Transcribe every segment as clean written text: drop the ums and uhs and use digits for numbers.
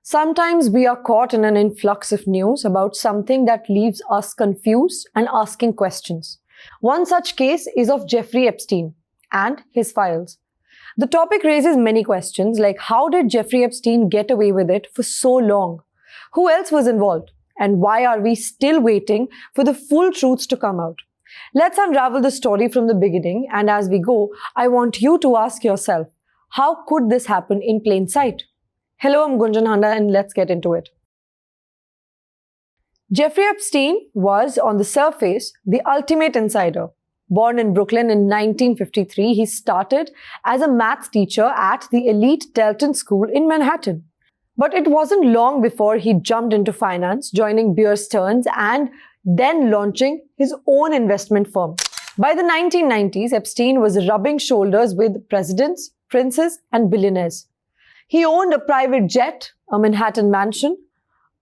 Sometimes we are caught in an influx of news about something that leaves us confused and asking questions. One such case is of Jeffrey Epstein and his files. The topic raises many questions like how did Jeffrey Epstein get away with it for so long? Who else was involved? And why are we still waiting for the full truths to come out? Let's unravel the story from the beginning, and as we go, I want you to ask yourself, how could this happen in plain sight? Hello, I'm Gunjan Handa and let's get into it. Jeffrey Epstein was, on the surface, the ultimate insider. Born in Brooklyn in 1953, he started as a maths teacher at the elite Delton School in Manhattan. But it wasn't long before he jumped into finance, joining Bear Stearns and then launching his own investment firm. By the 1990s, Epstein was rubbing shoulders with presidents, princes, and billionaires. He owned a private jet, a Manhattan mansion,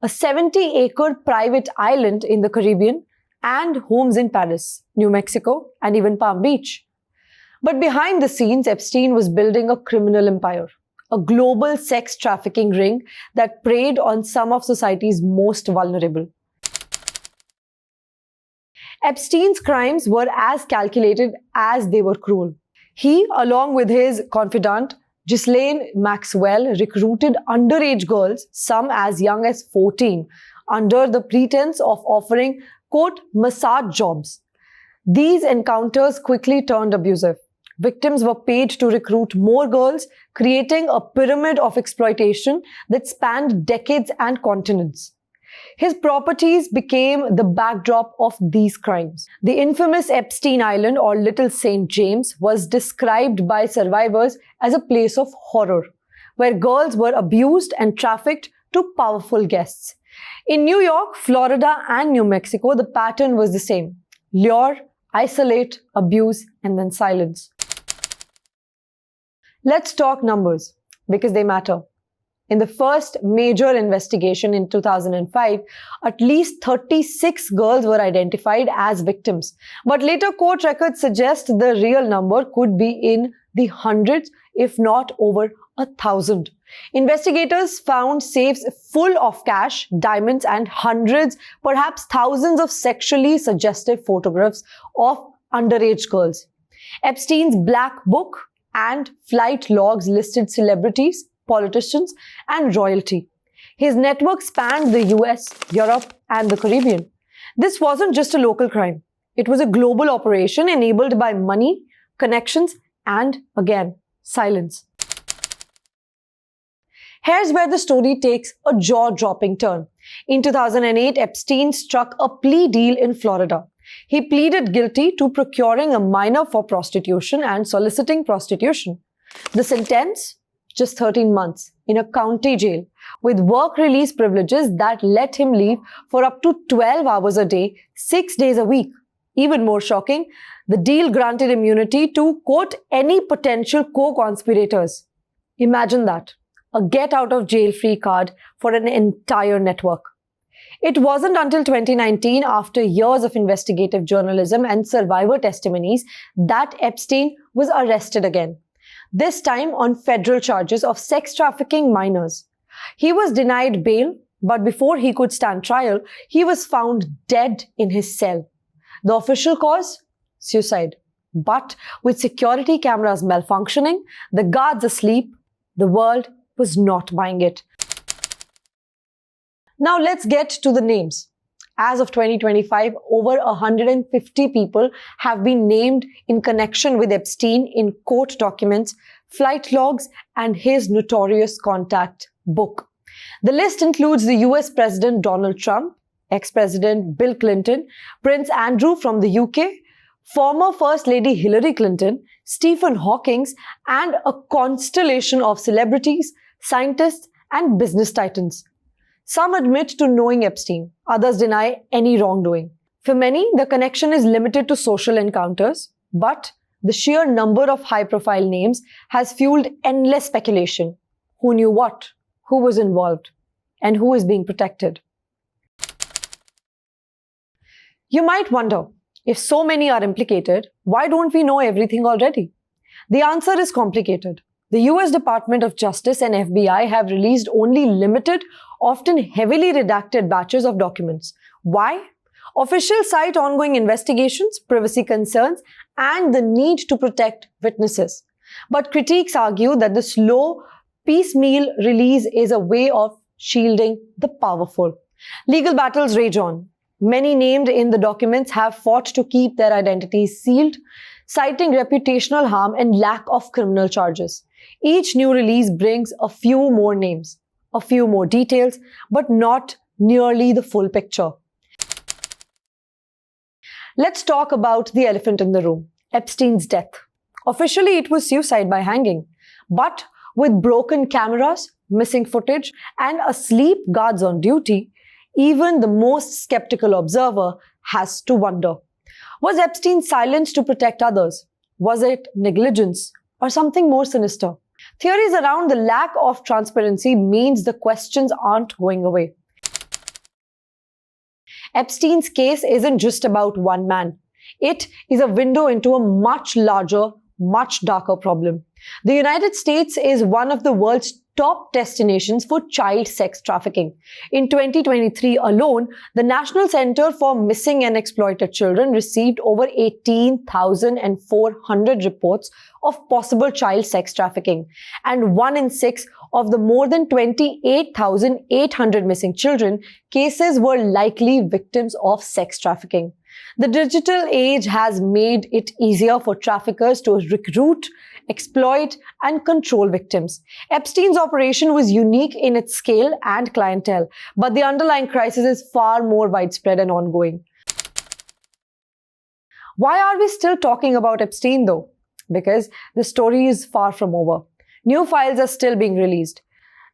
a 70-acre private island in the Caribbean, and homes in Paris, New Mexico, and even Palm Beach. But behind the scenes, Epstein was building a criminal empire, a global sex trafficking ring that preyed on some of society's most vulnerable. Epstein's crimes were as calculated as they were cruel. He, along with his confidant, Ghislaine Maxwell, recruited underage girls, some as young as 14, under the pretense of offering, quote, massage jobs. These encounters quickly turned abusive. Victims were paid to recruit more girls, creating a pyramid of exploitation that spanned decades and continents. His properties became the backdrop of these crimes. The infamous Epstein Island, or Little St. James, was described by survivors as a place of horror, where girls were abused and trafficked to powerful guests. In New York, Florida, and New Mexico, the pattern was the same: lure, isolate, abuse, and then silence. Let's talk numbers, because they matter. In the first major investigation in 2005, at least 36 girls were identified as victims. But later court records suggest the real number could be in the hundreds, if not over 1,000. Investigators found safes full of cash, diamonds, and hundreds, perhaps thousands of sexually suggestive photographs of underage girls. Epstein's black book and flight logs listed celebrities, politicians, and royalty. His network spanned the US, Europe, and the Caribbean. This wasn't just a local crime. It was a global operation enabled by money, connections, and, again, silence. Here's where the story takes a jaw-dropping turn. In 2008, Epstein struck a plea deal in Florida. He pleaded guilty to procuring a minor for prostitution and soliciting prostitution. The sentence? Just 13 months in a county jail with work release privileges that let him leave for up to 12 hours a day, 6 days a week. Even more shocking, the deal granted immunity to, quote, any potential co-conspirators. Imagine that. A get-out-of-jail-free card for an entire network. It wasn't until 2019, after years of investigative journalism and survivor testimonies, that Epstein was arrested again. This time on federal charges of sex trafficking minors. He was denied bail, but before he could stand trial, he was found dead in his cell. The official cause? Suicide. But with security cameras malfunctioning, the guards asleep, the world was not buying it. Now let's get to the names. As of 2025, over 150 people have been named in connection with Epstein in court documents, flight logs, and his notorious contact book. The list includes the US President Donald Trump, ex-President Bill Clinton, Prince Andrew from the UK, former First Lady Hillary Clinton, Stephen Hawking, and a constellation of celebrities, scientists, and business titans. Some admit to knowing Epstein, others deny any wrongdoing. For many, the connection is limited to social encounters, but the sheer number of high-profile names has fueled endless speculation. Who knew what? Who was involved? And who is being protected? You might wonder, if so many are implicated, why don't we know everything already? The answer is complicated. The US Department of Justice and FBI have released only limited, often heavily redacted batches of documents. Why? Officials cite ongoing investigations, privacy concerns, and the need to protect witnesses. But critics argue that the slow, piecemeal release is a way of shielding the powerful. Legal battles rage on. Many named in the documents have fought to keep their identities sealed, citing reputational harm and lack of criminal charges. Each new release brings a few more names, a few more details, but not nearly the full picture. Let's talk about the elephant in the room, Epstein's death. Officially, it was suicide by hanging, but with broken cameras, missing footage, and asleep guards on duty, even the most skeptical observer has to wonder. Was Epstein silenced to protect others? Was it negligence or something more sinister? Theories around the lack of transparency means the questions aren't going away. Epstein's case isn't just about one man. It is a window into a much larger, much darker problem. The United States is one of the world's top destinations for child sex trafficking. In 2023 alone, the National Center for Missing and Exploited Children received over 18,400 reports of possible child sex trafficking, and 1 in 6 of the more than 28,800 missing children cases were likely victims of sex trafficking. The digital age has made it easier for traffickers to recruit, exploit, and control victims. Epstein's operation was unique in its scale and clientele, but the underlying crisis is far more widespread and ongoing. Why are we still talking about Epstein though? Because the story is far from over. New files are still being released.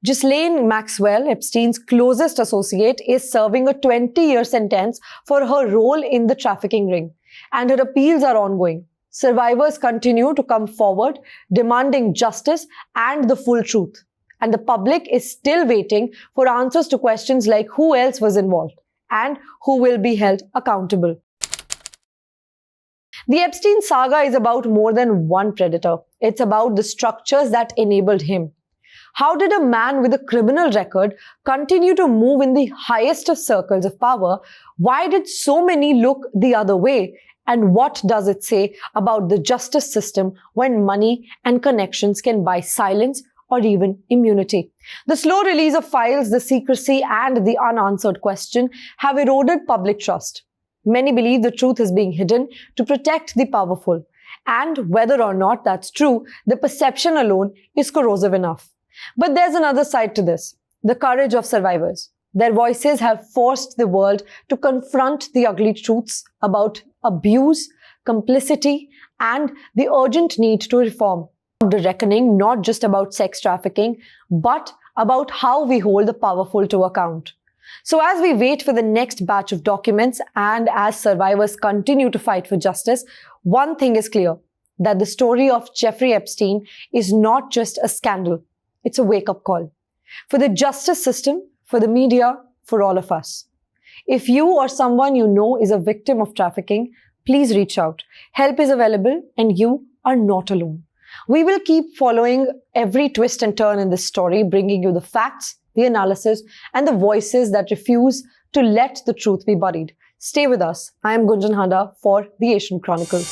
Ghislaine Maxwell, Epstein's closest associate, is serving a 20-year sentence for her role in the trafficking ring, and her appeals are ongoing. Survivors continue to come forward, demanding justice and the full truth. And the public is still waiting for answers to questions like who else was involved and who will be held accountable. The Epstein saga is about more than one predator. It's about the structures that enabled him. How did a man with a criminal record continue to move in the highest of circles of power? Why did so many look the other way? And what does it say about the justice system when money and connections can buy silence or even immunity? The slow release of files, the secrecy, and the unanswered question have eroded public trust. Many believe the truth is being hidden to protect the powerful. And whether or not that's true, the perception alone is corrosive enough. But there's another side to this, the courage of survivors. Their voices have forced the world to confront the ugly truths about abuse, complicity, and the urgent need to reform. The reckoning not just about sex trafficking, but about how we hold the powerful to account. So as we wait for the next batch of documents and as survivors continue to fight for justice, one thing is clear, that the story of Jeffrey Epstein is not just a scandal. It's a wake-up call for the justice system, for the media, for all of us. If you or someone you know is a victim of trafficking, please reach out. Help is available and you are not alone. We will keep following every twist and turn in this story, bringing you the facts, the analysis, and the voices that refuse to let the truth be buried. Stay with us. I am Gunjan Handa for the Asian Chronicle.